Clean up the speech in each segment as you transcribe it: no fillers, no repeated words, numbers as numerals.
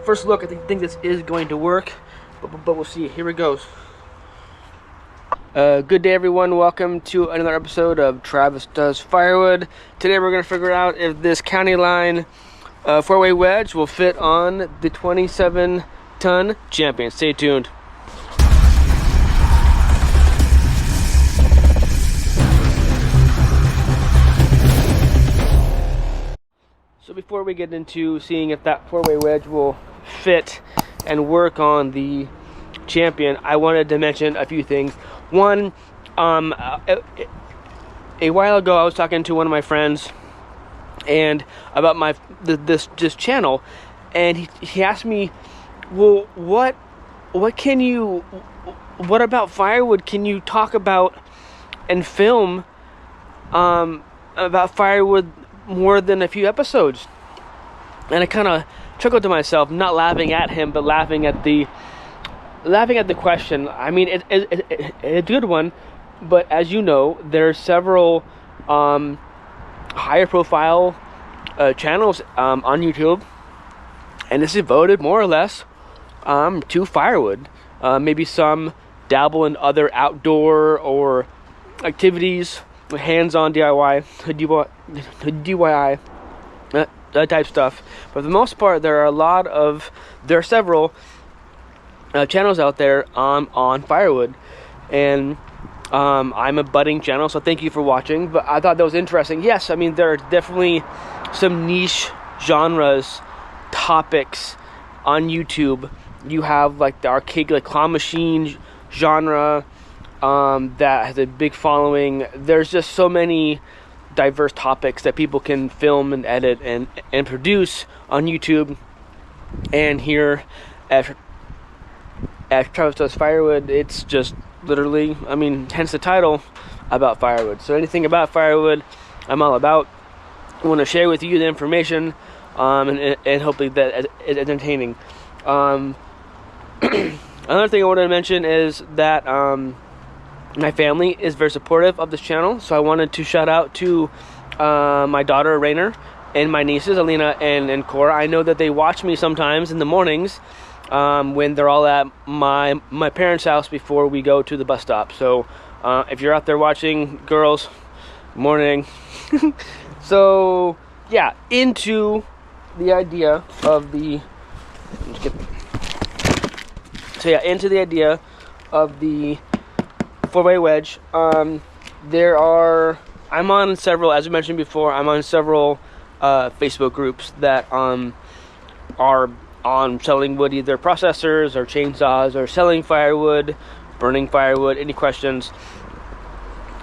first look, I think this is going to work, but we'll see. Here it goes. Good day, everyone. Welcome to another episode of Travis Does Firewood. Today we're going to figure out if this CountyLine 4-way wedge will fit on the 27-ton Champion. Stay tuned. So before we get into seeing if that 4-way wedge will fit and work on the Champion, I wanted to mention a few things. One, a while ago I was talking to one of my friends and about this channel, and he asked me, well, what about Firewood can you talk about and film about Firewood more than a few episodes? And I kind of chuckled to myself, not laughing at him, but laughing at the question. I mean, it's a good one, but as you know, there are several higher profile channels on YouTube, and this is voted more or less to Firewood. Maybe some dabble in other outdoor or activities, hands-on DIY, that type stuff. But for the most part, there are several channels out there on Firewood, and I'm a budding channel, so thank you for watching. But I thought that was interesting. Yes, I mean, there are definitely some niche genres, topics on YouTube. You have like the arcade, like claw machine genre, that has a big following. There's just so many diverse topics that people can film and edit and produce on YouTube. And here at Travis Does Firewood, it's just literally, I mean, hence the title, about firewood. So anything about firewood, I'm all about. I want to share with you the information, and hopefully that is entertaining. Another thing I wanted to mention is that my family is very supportive of this channel, so I wanted to shout out to my daughter Rainer and my nieces Alina and Cora. I know that they watch me sometimes in the mornings when they're all at my parents' house before we go to the bus stop. So if you're out there watching, girls, morning. So yeah, into the idea of the of the 4-way wedge. I'm on several, as I mentioned before, I'm on several Facebook groups that are on selling wood, either processors or chainsaws, or selling firewood, burning firewood, any questions.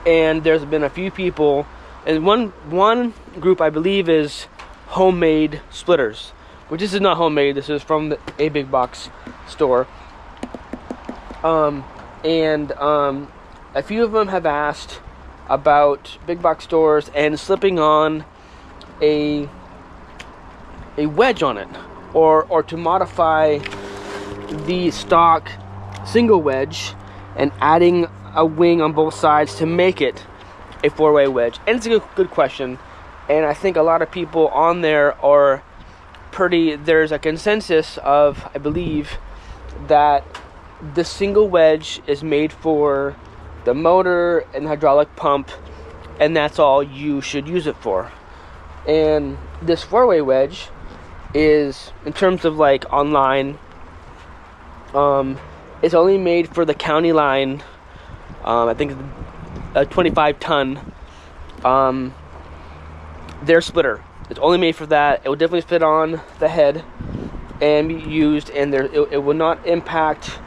And there's been a few people, and one group I believe is homemade splitters, which this is not homemade, this is from a big box store. A few of them have asked about big box stores and slipping on a wedge on it, or to modify the stock single wedge and adding a wing on both sides to make it a 4-way wedge. And it's a good question, and I think a lot of people on there are there's a consensus of, I believe, that the single wedge is made for the motor and hydraulic pump, and that's all you should use it for. And this 4-way wedge is, in terms of like online, it's only made for the CountyLine, I think a 25-ton their splitter. It's only made for that. It will definitely fit on the head and be used, and it will not impact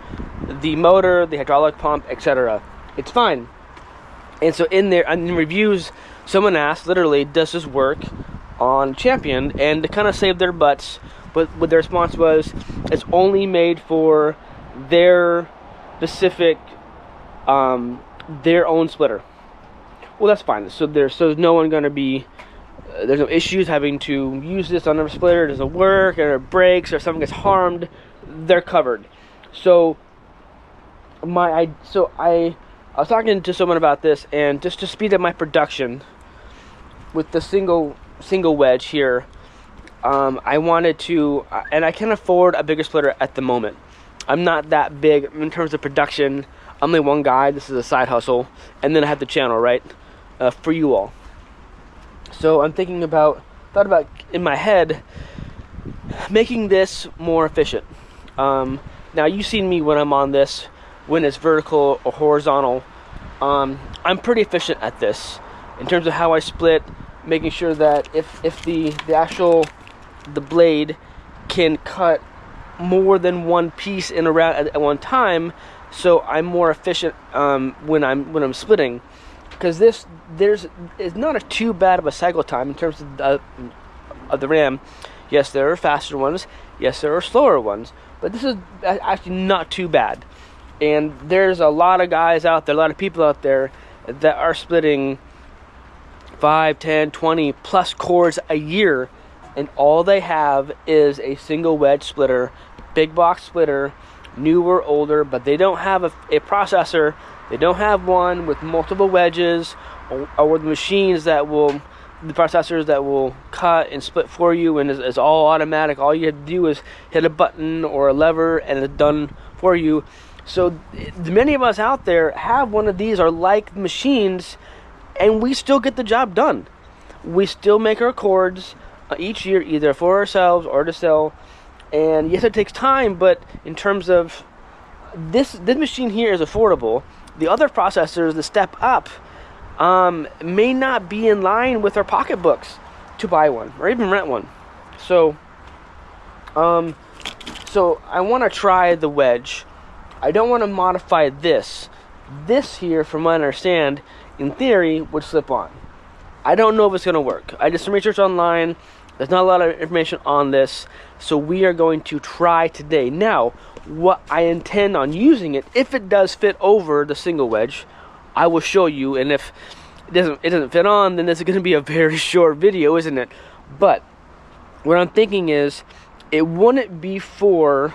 the motor, the hydraulic pump, etc. It's fine. And so in reviews, someone asked, literally, does this work on Champion? And to kind of save their butts, but what their response was, it's only made for their specific, their own splitter. Well, that's fine. So there's no one going to be, there's no issues having to use this on their splitter. It doesn't work, or it breaks, or something gets harmed. They're covered. So I was talking to someone about this, and just to speed up my production with the single wedge here, I wanted to, and I can afford a bigger splitter at the moment. I'm not that big in terms of production. I'm only one guy. This is a side hustle, and then I have the channel, right, for you all. So I'm thought about in my head making this more efficient. Now you've seen me when I'm on this, when it's vertical or horizontal. I'm pretty efficient at this in terms of how I split, making sure that if the blade can cut more than one piece in a round at one time, so I'm more efficient when I'm splitting. Because it's not too bad of a cycle time in terms of the ram. Yes, there are faster ones. Yes, there are slower ones. But this is actually not too bad. And there's a lot of guys out there, a lot of people out there that are splitting 5, 10, 20 plus cords a year, and all they have is a single wedge splitter, big box splitter, newer, older, but they don't have a processor. They don't have one with multiple wedges, or the machines the processors that will cut and split for you, and it's all automatic. All you have to do is hit a button or a lever and it's done for you. So many of us out there have one of these or like machines, and we still get the job done. We still make our cords each year, either for ourselves or to sell. And yes, it takes time, but in terms of this machine here is affordable. The other processors, the step up, may not be in line with our pocketbooks to buy one or even rent one. So I want to try the wedge. I don't want to modify this. This here, from what I understand, in theory, would slip on. I don't know if it's going to work. I did some research online. There's not a lot of information on this, so we are going to try today. Now, what I intend on using it, if it does fit over the single wedge, I will show you. And if it doesn't fit on, then this is going to be a very short video, isn't it? But what I'm thinking is, it wouldn't be for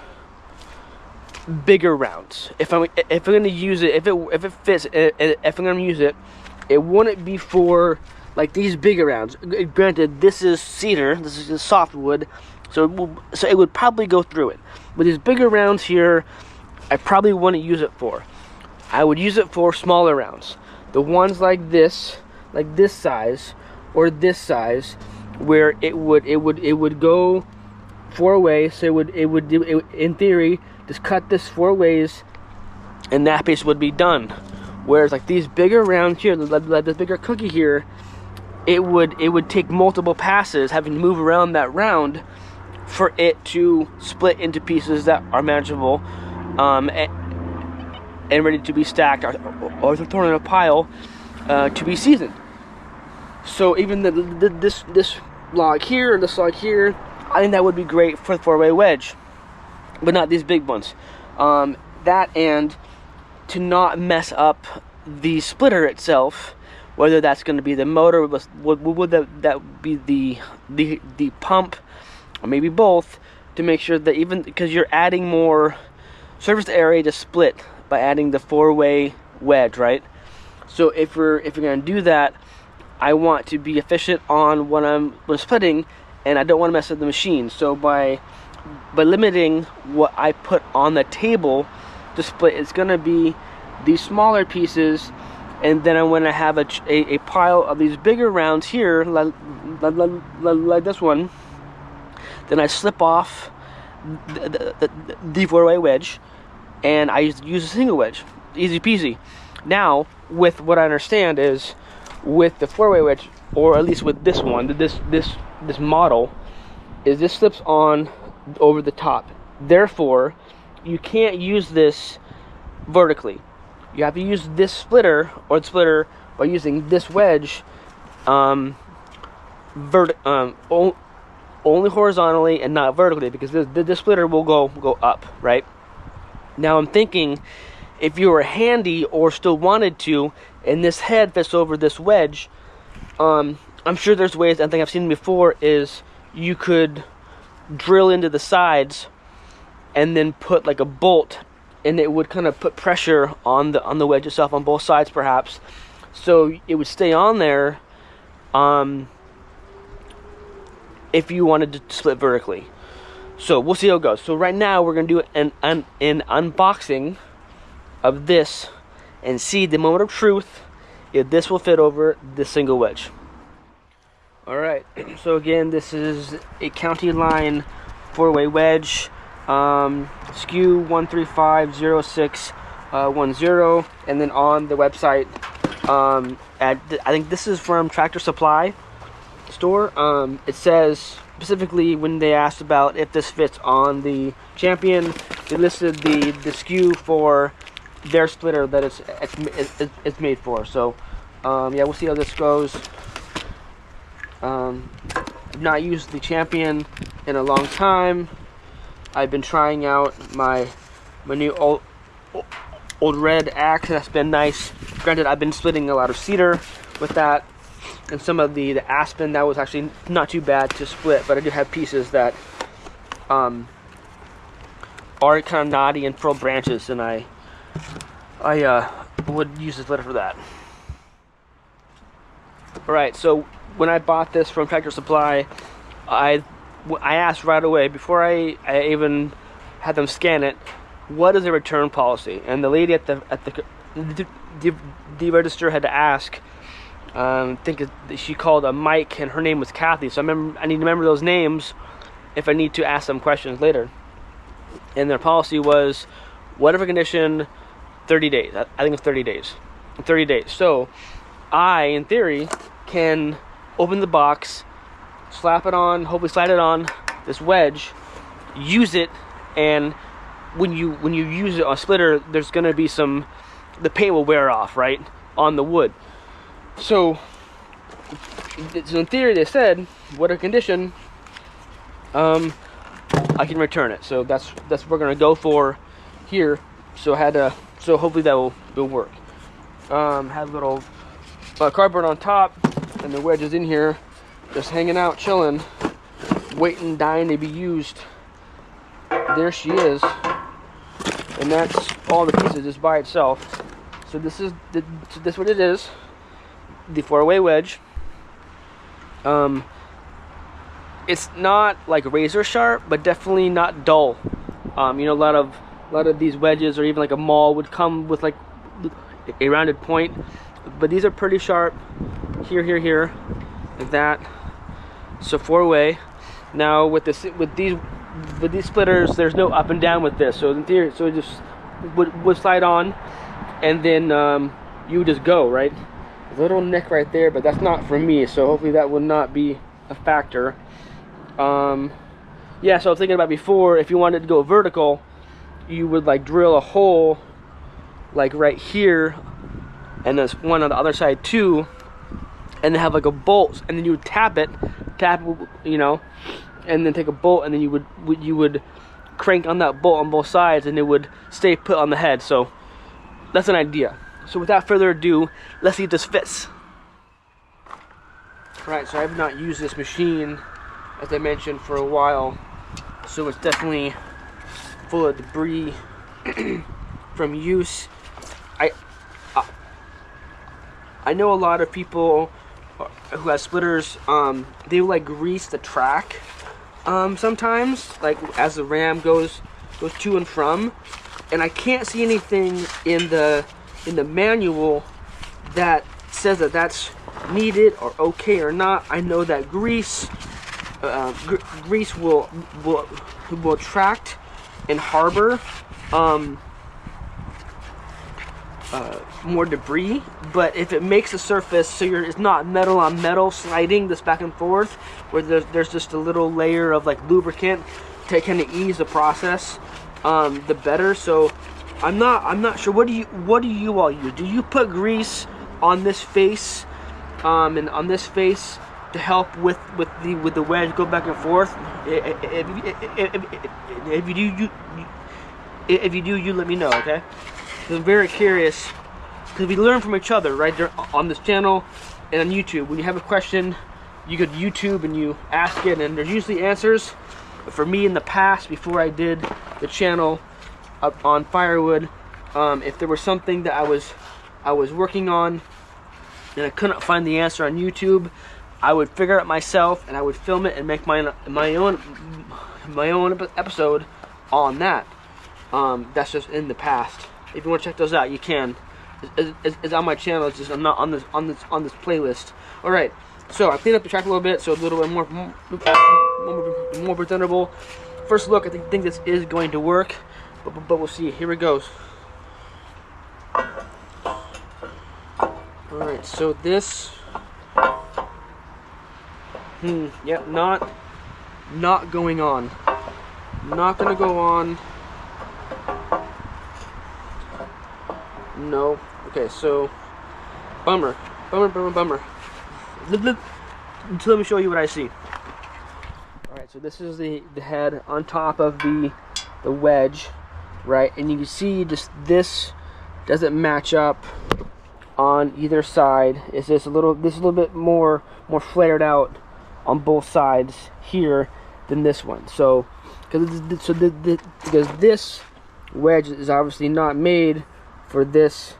bigger rounds. If I'm going to use it, if it fits, if I'm going to use it, it wouldn't be for like these bigger rounds. Granted, this is cedar, this is softwood, so it would probably go through it. But these bigger rounds here, I probably wouldn't use it for. I would use it for smaller rounds. The ones like this size or this size, where it would go 4 ways. So it would in theory just cut this 4 ways, and that piece would be done. Whereas like these bigger rounds here, like this bigger cookie here, it would take multiple passes, having to move around that round for it to split into pieces that are manageable, and ready to be stacked or thrown in a pile to be seasoned. So even this log here and this log here, I think that would be great for the 4-way wedge, but not these big ones. That, and to not mess up the splitter itself, whether that's going to be the motor, would that be the pump, or maybe both, to make sure that, even because you're adding more surface area to split by adding the 4-way wedge, right? So if you're going to do that, I want to be efficient on when I'm splitting, and I don't want to mess up the machine. So by limiting what I put on the table to split, it's going to be these smaller pieces, and then I'm going to have a pile of these bigger rounds here, like this one. Then I slip off the 4-way wedge, and I use a single wedge. Easy peasy. Now, with what I understand is, with the 4-way wedge, or at least with this one, this model, is this slips on over the top. Therefore, you can't use this vertically. You have to use this splitter, or the splitter, by using this wedge only horizontally and not vertically, because this splitter will go up, right? Now I'm thinking, if you were handy or still wanted to, and this head fits over this wedge, I'm sure there's ways. I think I've seen before is you could drill into the sides and then put like a bolt, and it would kind of put pressure on the wedge itself on both sides, perhaps, so it would stay on there, if you wanted to split vertically. So we'll see how it goes. So right now we're gonna do an unboxing of this and see the moment of truth if this will fit over this single wedge. All right, so again, this is a CountyLine 4-way wedge, SKU 1350610, and then on the website, I think this is from Tractor Supply store. It says specifically when they asked about if this fits on the Champion, they listed the SKU for their splitter that it's made for. So yeah, we'll see how this goes. I've not used the Champion in a long time. I've been trying out my new old red axe. That's been nice. Granted, I've been splitting a lot of cedar with that, and some of the aspen. That was actually not too bad to split, but I do have pieces that are kind of knotty and full branches, and I would use the splitter for that. Alright, so when I bought this from Tractor Supply, I asked right away, before I even had them scan it, what is the return policy? And the lady at the register had to ask. I think she called a Mike, and her name was Kathy. So I need to remember those names if I need to ask them questions later. And their policy was, whatever condition, 30 days. I think it's 30 days. 30 days. So I, in theory, can open the box, slap it on, hopefully slide it on this wedge, use it, and when you use it on a splitter, there's gonna be the paint will wear off, right, on the wood. So in theory, they said, what a condition, I can return it. So that's what we're gonna go for here. So so hopefully that will work. Had a little cardboard on top, and the wedge is in here, just hanging out, chilling, waiting, dying to be used. There she is, and that's all the pieces just by itself. So this is what it is, the 4-way wedge. It's not like razor sharp, but definitely not dull. You know, a lot of these wedges, or even like a maul, would come with like a rounded point, but these are pretty sharp. Here, like that. So 4-way. Now with these splitters, there's no up and down with this. So in theory, so it just would slide on, and then you would just go, right. A little nick right there, but that's not for me. So hopefully that will not be a factor. Yeah. So I was thinking about before, if you wanted to go vertical, you would like drill a hole like right here, and there's one on the other side too, and then have like a bolt, and then you would tap it, you know, and then take a bolt, and then you would crank on that bolt on both sides, and it would stay put on the head. So that's an idea. So without further ado, let's see if this fits. Right, so I have not used this machine, as I mentioned, for a while, so it's definitely full of debris from use. I know a lot of people who have splitters, they will like grease the track sometimes, like as the ram goes to and from, and I can't see anything in the manual that says that that's needed or okay or not. I know that grease will attract and harbor more debris, but if it makes the surface so it's not metal on metal sliding this back and forth, where there's just a little layer of like lubricant to kind of ease the process, the better. So I'm not sure. What do you all use? Do you put grease on this face, and on this face to help with the wedge go back and forth? If you do, you let me know, okay? I'm very curious, because we learn from each other, right? There on this channel and on YouTube. When you have a question, you go to YouTube and you ask it, and there's usually answers. But for me, in the past, before I did the channel up on Firewood, if there was something that I was working on and I couldn't find the answer on YouTube, I would figure it out myself, and I would film it and make my own episode on that. That's just in the past. If you want to check those out, you can. It's on my channel. It's just not on this playlist. All right. So I cleaned up the track a little bit, so a little bit more presentable. First look, I think this is going to work, but we'll see. Here it goes. All right. So this. Yeah, not going on. Not gonna go on. No. Okay, so bummer. Let me show you what I see. Alright, so this is the head on top of the wedge, right? And you can see just this doesn't match up on either side. It's just a little bit more flared out on both sides here than this one. So because this wedge is obviously not made for this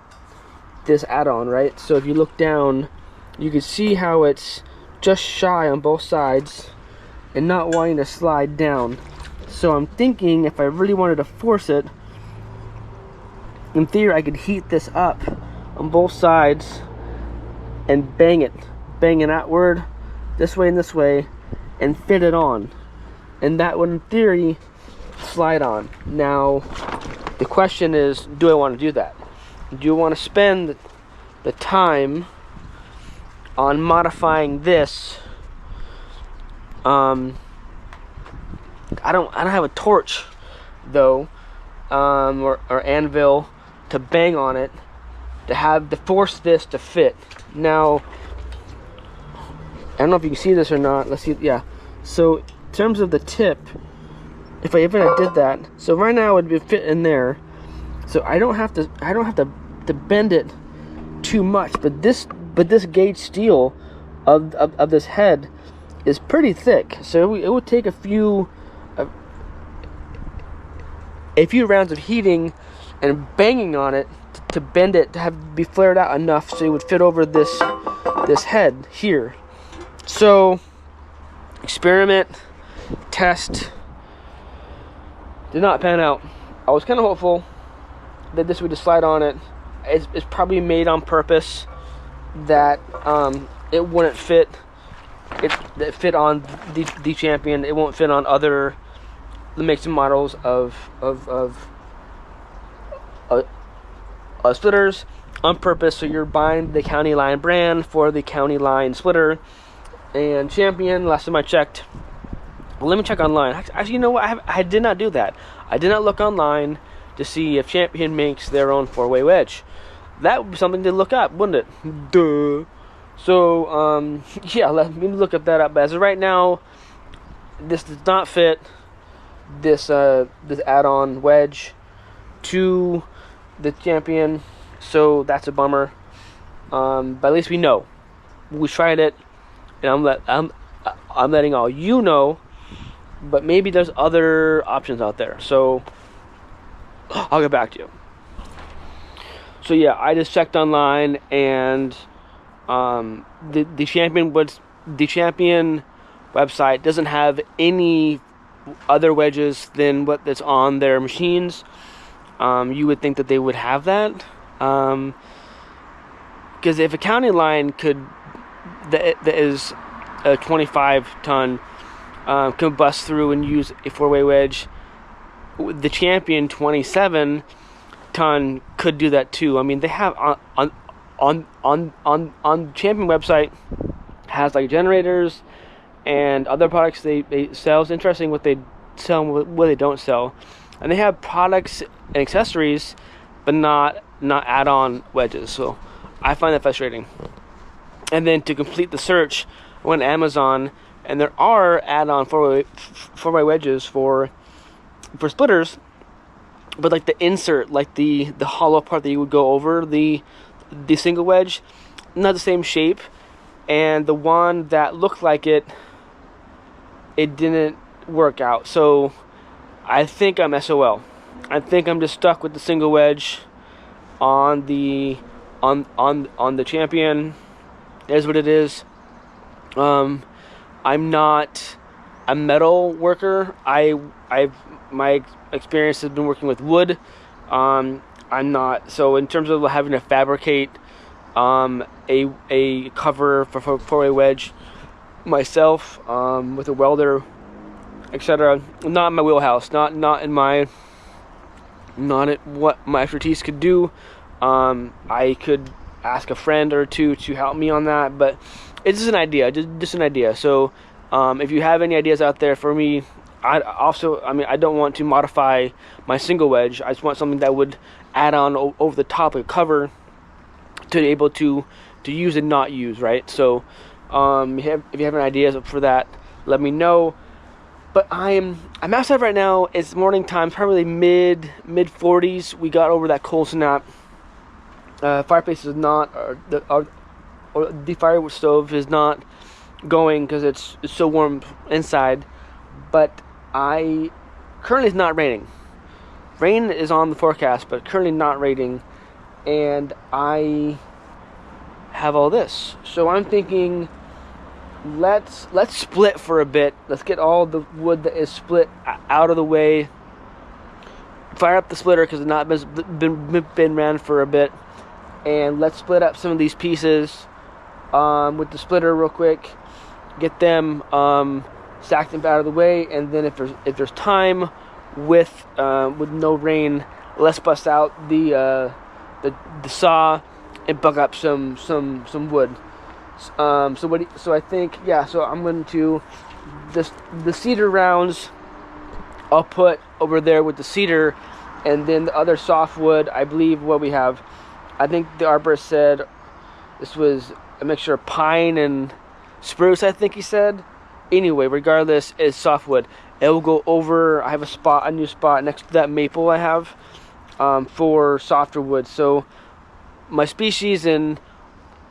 add-on, right? So if you look down, you can see how it's just shy on both sides and not wanting to slide down. So I'm thinking if I really wanted to force it, in theory I could heat this up on both sides and bang it outward this way and this way and fit it on, and that would in theory slide on. Now the question is, do I want to do that? Do you want to spend the time on modifying this? I don't have a torch though, or anvil to bang on it to force this to fit. Now I don't know if you can see this or not. Let's see. Yeah. So in terms of the tip, if I did that, so right now it would fit in there. So I don't have to bend it too much. But this gauge steel of this head is pretty thick. So it would take a few rounds of heating and banging on it to bend it to be flared out enough so it would fit over this head here. So experiment, test, did not pan out. I was kind of hopeful that this would just slide on it. It's probably made on purpose that it wouldn't fit. It fit on the Champion. It won't fit on other makes and models of splitters on purpose. So you're buying the CountyLine brand for the CountyLine splitter. And Champion, last time I checked, well, let me check online. Actually, you know what? I did not do that. I did not look online to see if Champion makes their own 4-way wedge. That would be something to look up, wouldn't it? Duh. So, yeah, let me look up that up. But as of right now, this does not fit this add-on wedge to the Champion. So that's a bummer. But at least we know. We tried it. And I'm letting all you know, but maybe there's other options out there. So I'll get back to you. So yeah, I just checked online, and the Champion website doesn't have any other wedges than what that's on their machines. You would think that they would have that, because if a CountyLine that is a 25-ton can bust through and use a 4-way wedge, the Champion 27-ton could do that too. I mean, they have on Champion website has like generators and other products they sell. It's interesting what they sell and what they don't sell, and they have products and accessories, but not add-on wedges. So I find that frustrating. And then to complete the search, I went to Amazon, and there are add-on 4-way wedges for splitters, but like the insert, like the hollow part that you would go over the single wedge, not the same shape, and the one that looked like it didn't work out. So I think I'm SOL. I think I'm just stuck with the single wedge on the Champion. Is what it is. I'm not a metal worker. My experience has been working with wood. I'm not, so in terms of having to fabricate a cover for a wedge myself, with a welder, etc., not in my wheelhouse. Not in what my expertise could do. I could ask a friend or two to help me on that, but it's just an idea, just an idea. So if you have any ideas out there for me, I don't want to modify my single wedge. I just want something that would add on over the top of the cover to be able to use and not use, right? So if you have any ideas for that, let me know. But I'm outside right now. It's morning time, probably mid 40s. We got over that cold snap. Fireplace is not, or the firewood stove is not going because it's so warm inside. But currently it's not raining. Rain is on the forecast, but currently not raining, and I have all this. So I'm thinking, let's split for a bit. Let's get all the wood that is split out of the way. Fire up the splitter because it's not been ran for a bit, and let's split up some of these pieces with the splitter real quick. Get them stacked them out of the way, and then if there's time with no rain, let's bust out the saw and bug up some wood. So I think, yeah, so I'm going to the cedar rounds I'll put over there with the cedar, and then the other softwood, I believe what we have, I think the arborist said this was a mixture of pine and spruce, I think he said. Anyway, regardless, it's softwood. It will go over. I have a new spot next to that maple I have for softer wood. So my species and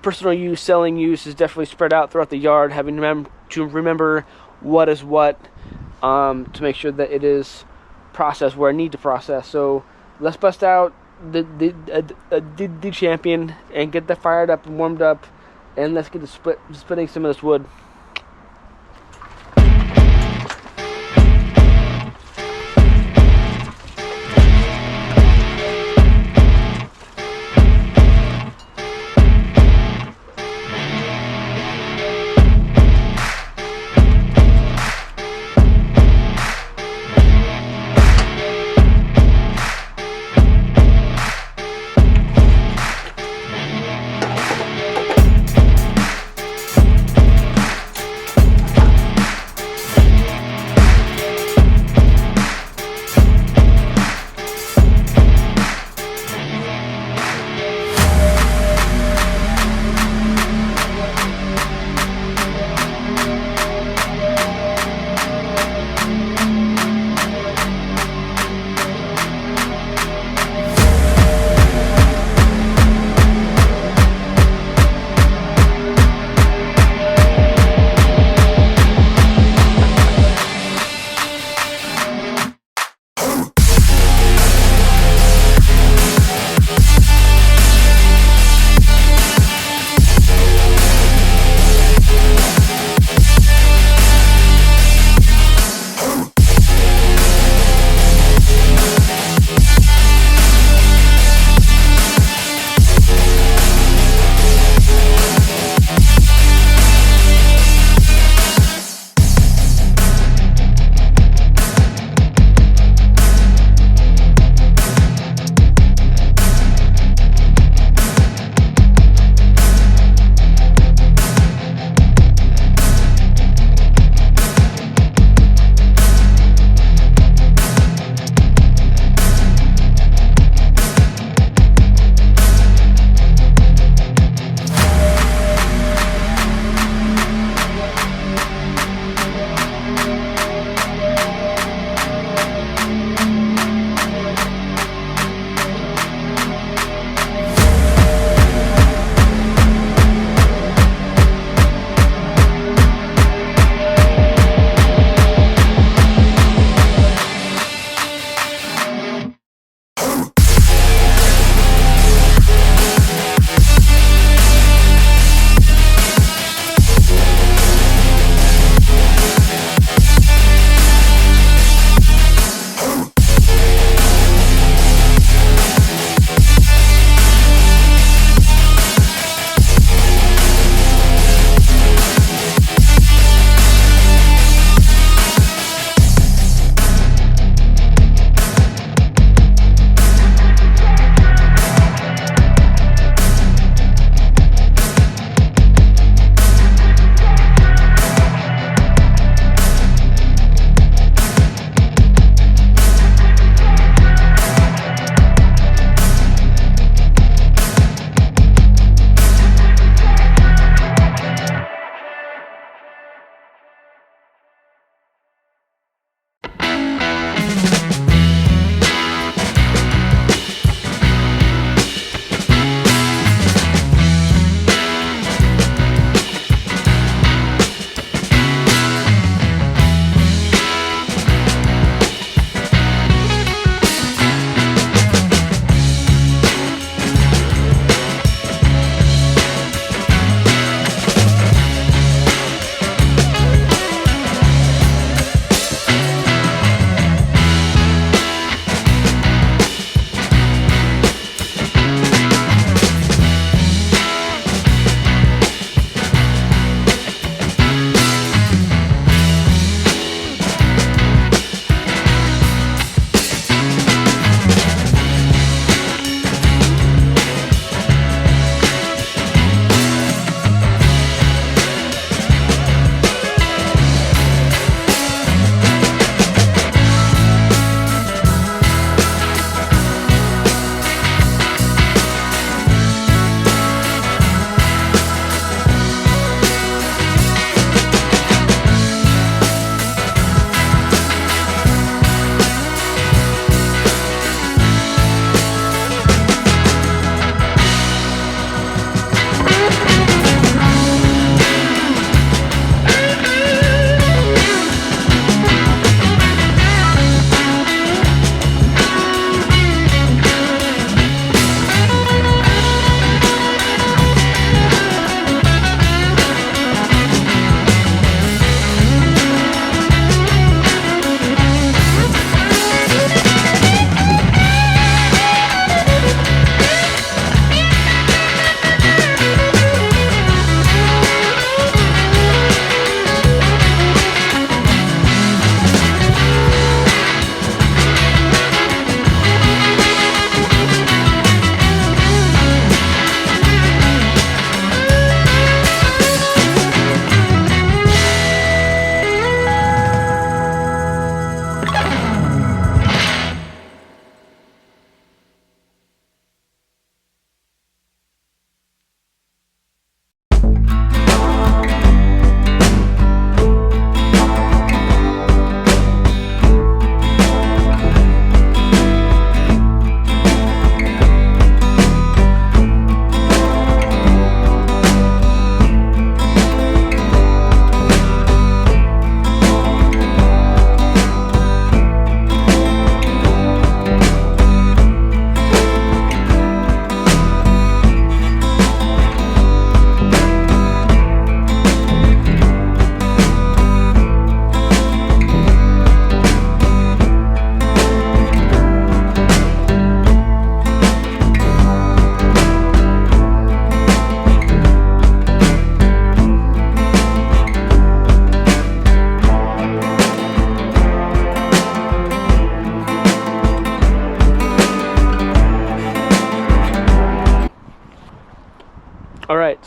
personal use, selling use is definitely spread out throughout the yard. Having to remember what is what, to make sure that it is processed where I need to process. So let's bust out the champion and get that fired up and warmed up, and let's get splitting some of this wood.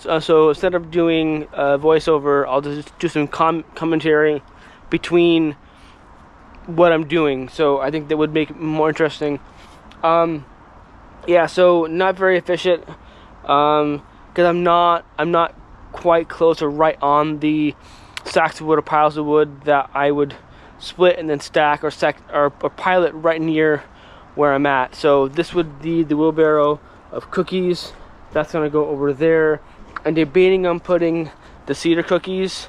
So instead of doing voiceover, I'll just do some commentary between what I'm doing. So I think that would make it more interesting. Yeah, so not very efficient, because I'm not quite close or right on the stacks of wood or piles of wood that I would split and then stack or pile it right near where I'm at. So this would be the wheelbarrow of cookies. That's gonna go over there. I'm debating on putting the cedar cookies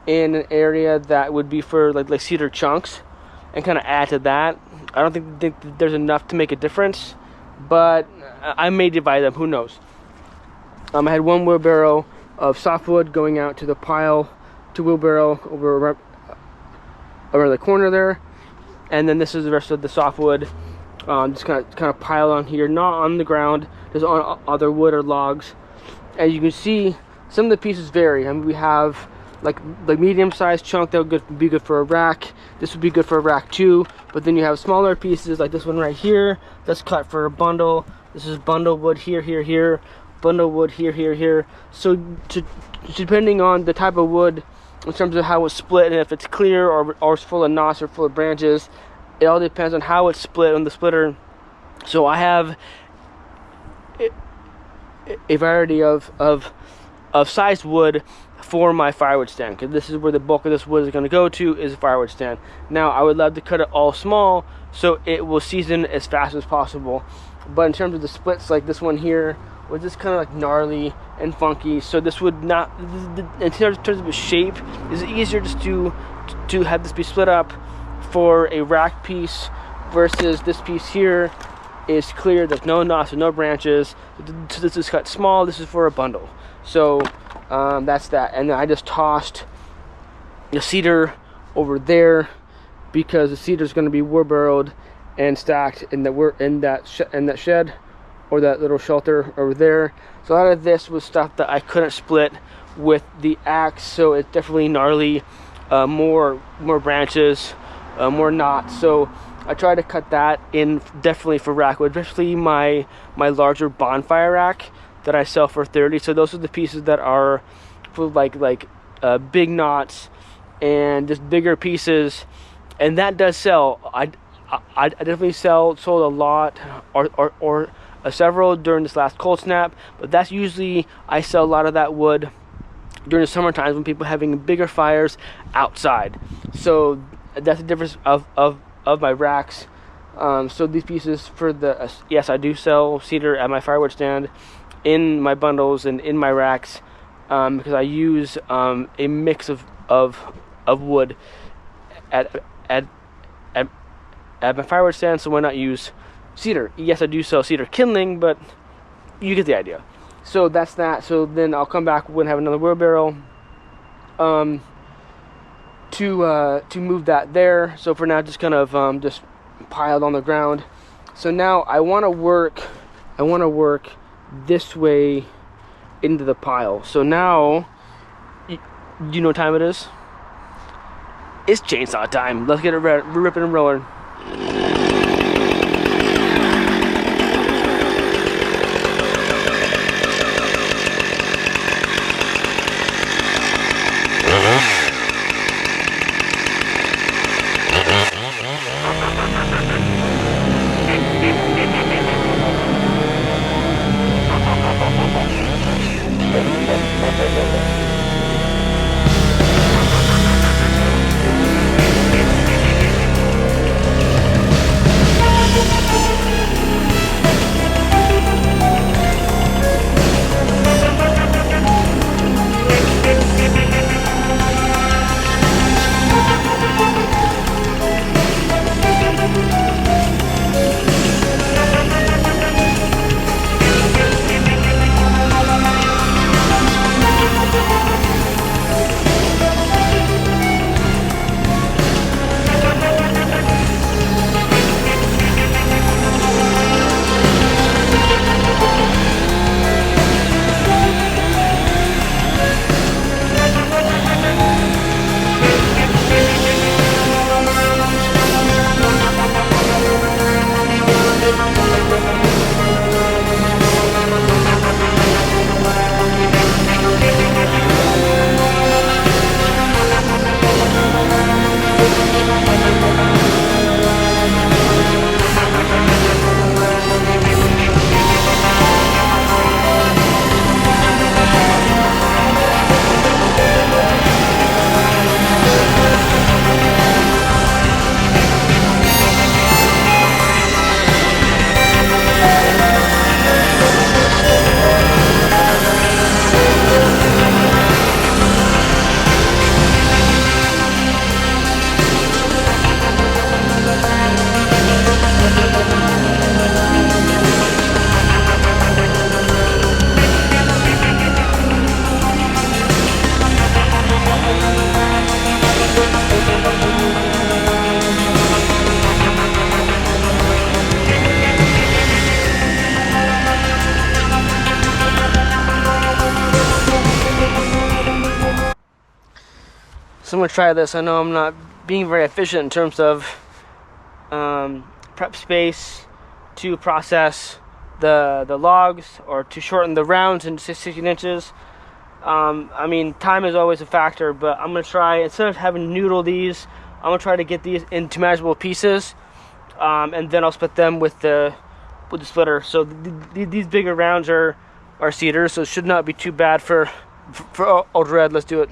in an area that would be for like cedar chunks, and kind of add to that. I don't think that there's enough to make a difference, but I may divide them, who knows. I had one wheelbarrow of softwood going out to the pile, two wheelbarrow over around the corner there, and then this is the rest of the softwood, just kind of piled on here, not on the ground, just on other wood or logs. As you can see, some of the pieces vary. I mean, we have like the medium-sized chunk that would be good for a rack. This would be good for a rack too, but then you have smaller pieces like this one right here that's cut for a bundle. This is bundle wood here, bundle wood here. So depending on the type of wood, in terms of how it's split, and if it's clear or it's full of knots or full of branches, it all depends on how it's split on the splitter. So I have a variety of sized wood for my firewood stand, because this is where the bulk of this wood is going to go to, is a firewood stand. Now I would love to cut it all small so it will season as fast as possible, but in terms of the splits, like this one here was just kind of like gnarly and funky, so this would not, in terms of its shape, it's easier just to have this be split up for a rack piece, versus this piece here is clear, there's no knots and no branches. So this is cut small, this is for a bundle. So that's that. And then I just tossed the cedar over there, because the cedar is going to be wheelbarrowed and stacked in that shed, or that little shelter over there. So a lot of this was stuff that I couldn't split with the axe, so it's definitely gnarly, more branches, more knots. So I try to cut that in definitely for rack wood, especially my larger bonfire rack that I sell for $30. So those are the pieces that are for like big knots and just bigger pieces, and that does sell. I definitely sold a lot or several during this last cold snap, but that's usually, I sell a lot of that wood during the summer times when people are having bigger fires outside. So that's the difference of my racks. So these pieces for the yes, I do sell cedar at my firewood stand, in my bundles and in my racks, because I use a mix of wood at my firewood stand. So why not use cedar? Yes, I do sell cedar kindling, but you get the idea. So that's that. So then I'll come back and have another wheelbarrow to move that there. So for now, just kind of just piled on the ground. So now I want to work this way into the pile. So now, you know what time it is? It's chainsaw time. Let's get it ripping and rolling. So I'm gonna try this. I know I'm not being very efficient in terms of prep space to process the logs, or to shorten the rounds into 16 inches. I mean, time is always a factor, but I'm gonna try, instead of having to noodle these, I'm gonna try to get these into manageable pieces, and then I'll split them with the splitter. So these bigger rounds are cedar, so it should not be too bad for Old Red. Let's do it.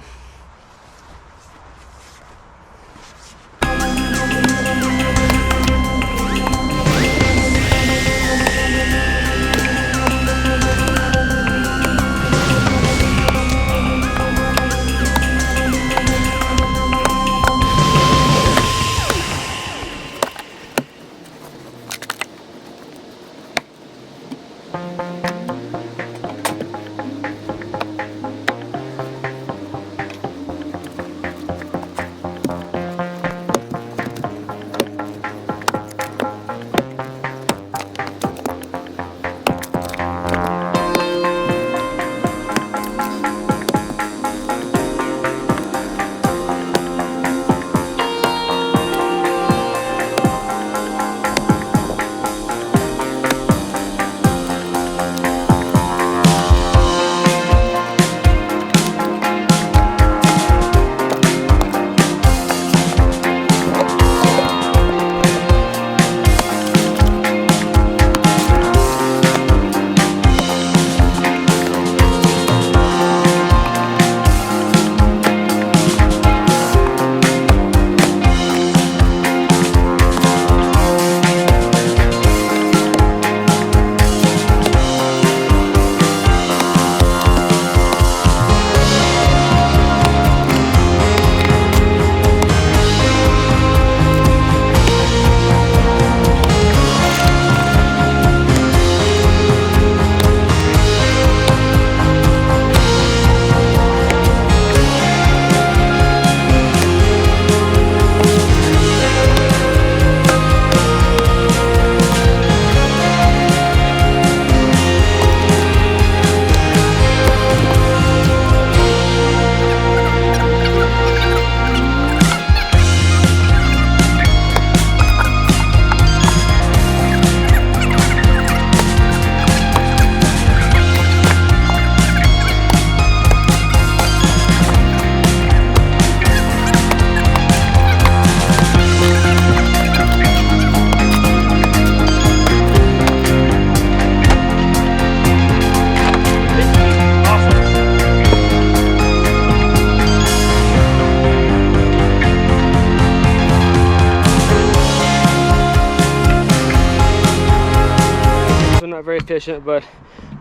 Very efficient, but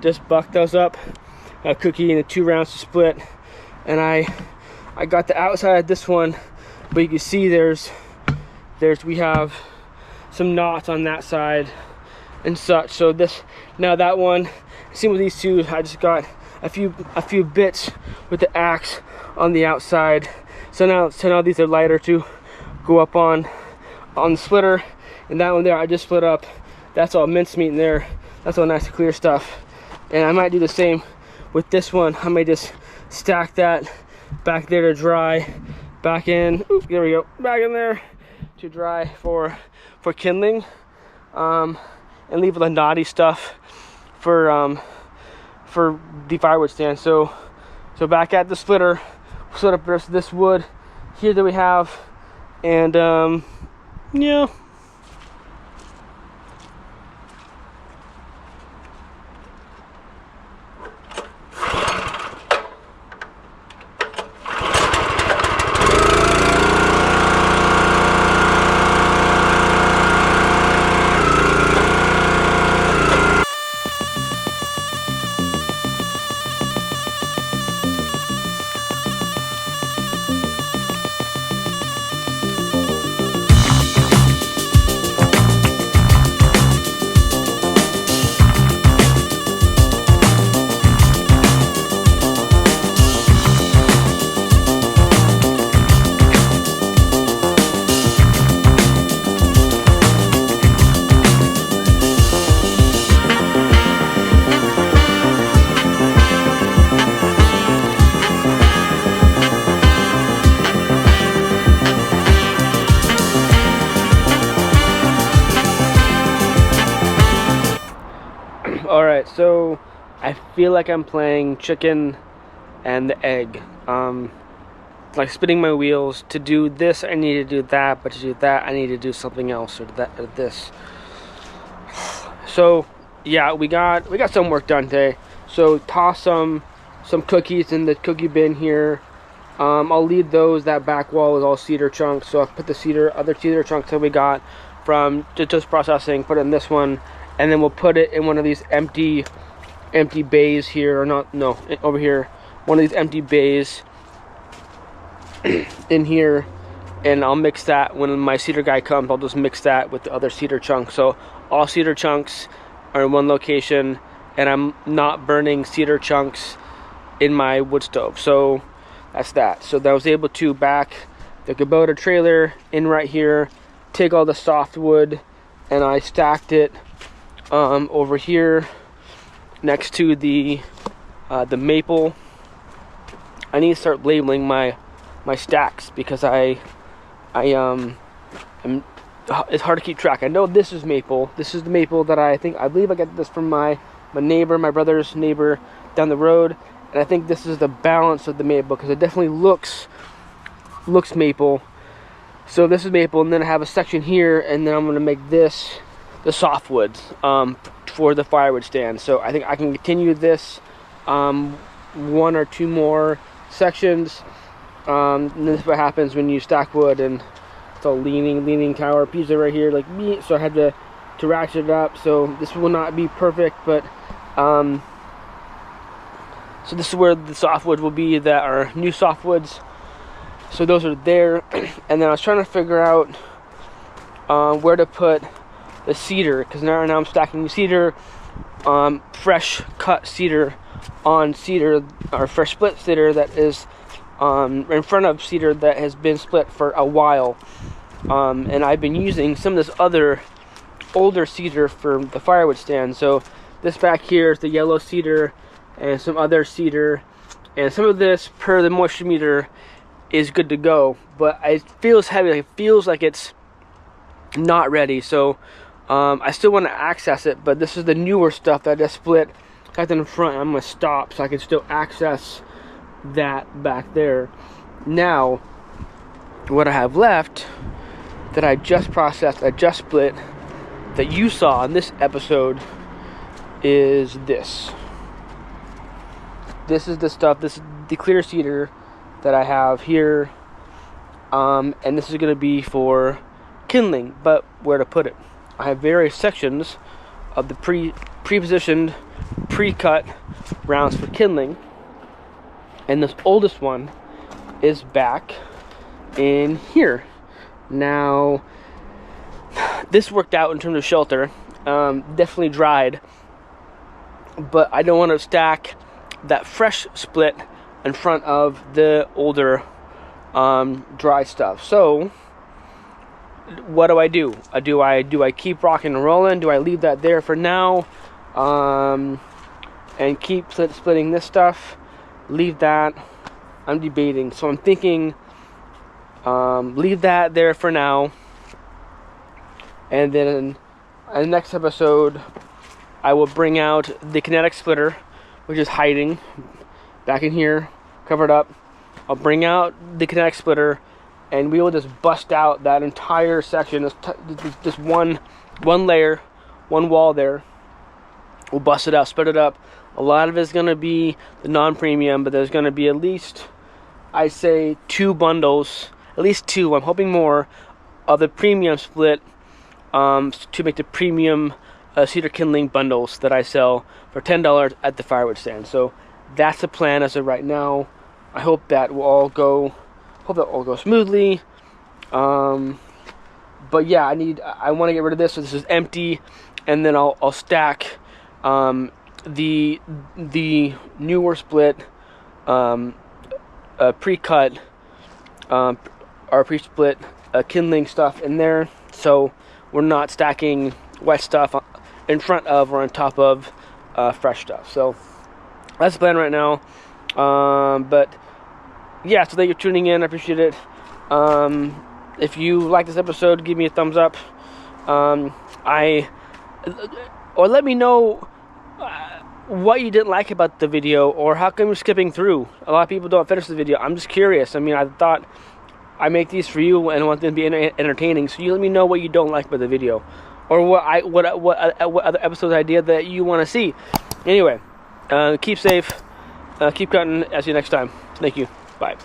just buck those up, a cookie into 2 rounds to split, and I got the outside of this one, but you can see we have some knots on that side and such. So now that one, same with these two, I just got a few bits with the axe on the outside. So now these are lighter to go up on the splitter, and that one there I just split up. That's all mincemeat in there. That's all nice clear stuff. And I might do the same with this one. I may just stack that back there to dry, back in. Oop, there we go, back in there to dry for kindling, and leave the knotty stuff for the firewood stand. So back at the splitter, we'll split up the rest of this wood here that we have, and yeah. Alright, so I feel like I'm playing chicken and the egg. Like spinning my wheels. To do this, I need to do that, but to do that, I need to do something else, or that, or this. So, yeah, we got some work done today. So toss some cookies in the cookie bin here. I'll leave those. That back wall is all cedar chunks, so I'll put the other cedar chunks that we got from just processing, put it in this one, and then we'll put it in one of these empty bays here, or not, no, over here, one of these empty bays in here, and I'll mix that when my cedar guy comes. I'll just mix that with the other cedar chunks. So all cedar chunks are in one location, and I'm not burning cedar chunks in my wood stove. So that's that. So that I was able to back the Kubota trailer in right here, take all the softwood, and I stacked it over here next to the maple. I need to start labeling my stacks, because it's hard to keep track. I know this is maple. This is the maple that I believe I got this from my neighbor, my brother's neighbor down the road, and I think this is the balance of the maple, because it definitely looks maple. So this is maple, and then I have a section here, and then I'm going to make this the softwoods for the firewood stand. So I think I can continue this one or two more sections. And this is what happens when you stack wood, and it's all leaning tower pieces right here like me. So I had to ratchet it up. So this will not be perfect, but so this is where the softwood will be, that are new softwoods. So those are there. And then I was trying to figure out where to put the cedar, because now I'm stacking cedar, fresh cut cedar on cedar, or fresh split cedar that is in front of cedar that has been split for a while, and I've been using some of this other older cedar for the firewood stand. So this back here is the yellow cedar, and some other cedar, and some of this, per the moisture meter, is good to go, but it feels heavy. Like, it feels like it's not ready. So I still want to access it, but this is the newer stuff that I just split right in front. I'm gonna stop so I can still access that back there. Now what I have left that I just processed, I just split, that you saw in this episode, is this. This is the stuff, this is the clear cedar that I have here, and this is going to be for kindling. But where to put it? I have various sections of the pre-positioned, pre-cut rounds for kindling, and this oldest one is back in here. Now this worked out in terms of shelter, definitely dried, but I don't want to stack that fresh split in front of the older dry stuff. So what do? Do I keep rocking and rolling? Do I leave that there for now and keep splitting this stuff? Leave that. I'm debating. So I'm thinking leave that there for now, and then in the next episode I will bring out the kinetic splitter, which is hiding back in here, covered up. I'll bring out the kinetic splitter, and we will just bust out that entire section. This one layer, one wall there. We'll bust it out, split it up. A lot of it's going to be the non-premium, but there's going to be at least, I'd say, 2 bundles, at least 2, I'm hoping more, of the premium split to make the premium cedar kindling bundles that I sell for $10 at the firewood stand. So that's the plan as of right now. I hope that will all go smoothly. But yeah, I want to get rid of this, so this is empty, and then I'll stack the newer split pre-cut or pre-split kindling stuff in there, so we're not stacking wet stuff in front of or on top of fresh stuff. So that's the plan right now. But yeah, so thank you for tuning in. I appreciate it. If you like this episode, give me a thumbs up. Or let me know what you didn't like about the video, or how come you're skipping through. A lot of people don't finish the video. I'm just curious. I mean, I thought I make these for you and I want them to be entertaining, so you let me know what you don't like about the video, or what other episodes idea that you want to see. Anyway, keep safe, keep cutting. I'll see you next time. Thank you. Bye.